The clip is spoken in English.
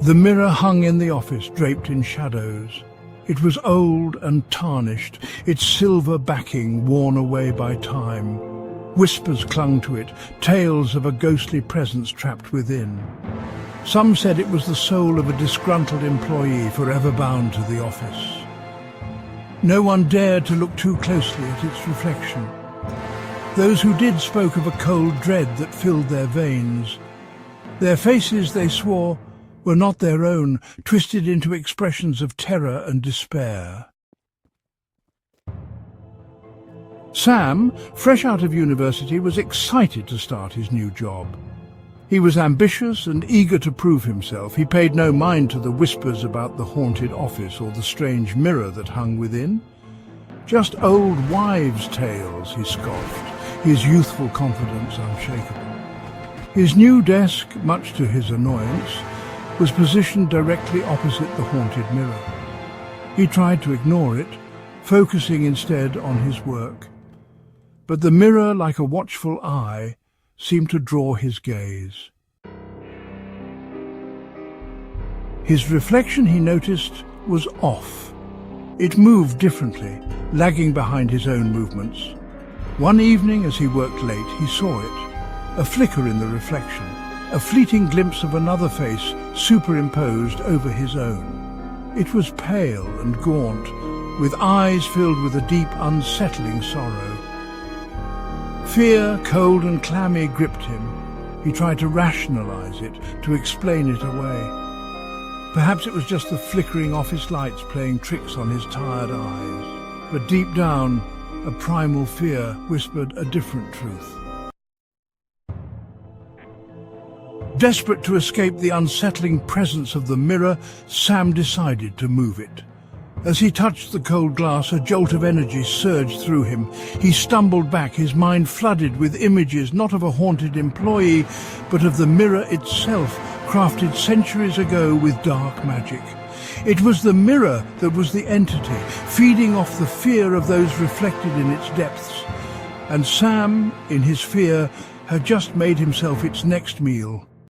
The mirror hung in the office, draped in shadows. It was old and tarnished, its silver backing worn away by time. Whispers clung to it, tales of a ghostly presence trapped within. Some said it was the soul of a disgruntled employee forever bound to the office. No one dared to look too closely at its reflection. Those who did spoke of a cold dread that filled their veins. Their faces, they swore, were not their own, twisted into expressions of terror and despair. Sam, fresh out of university, was excited to start his new job. He was ambitious and eager to prove himself. He paid no mind to the whispers about the haunted office or the strange mirror that hung within. Just old wives' tales, he scoffed, his youthful confidence unshakable. His new desk, much to his annoyance, was positioned directly opposite the haunted mirror. He tried to ignore it, focusing instead on his work. But the mirror, like a watchful eye, seemed to draw his gaze. His reflection, he noticed, was off. It moved differently, lagging behind his own movements. One evening, as he worked late, he saw it, a flicker in the reflection, a fleeting glimpse of another face superimposed over his own. It was pale and gaunt, with eyes filled with a deep, unsettling sorrow. Fear, cold and clammy, gripped him. He tried to rationalize it, to explain it away. Perhaps it was just the flickering office lights playing tricks on his tired eyes. But deep down, a primal fear whispered a different truth. Desperate to escape the unsettling presence of the mirror, Sam decided to move it. As he touched the cold glass, a jolt of energy surged through him. He stumbled back, his mind flooded with images not of a haunted employee, but of the mirror itself, crafted centuries ago with dark magic. It was the mirror that was the entity, feeding off the fear of those reflected in its depths. And Sam, in his fear, had just made himself its next meal.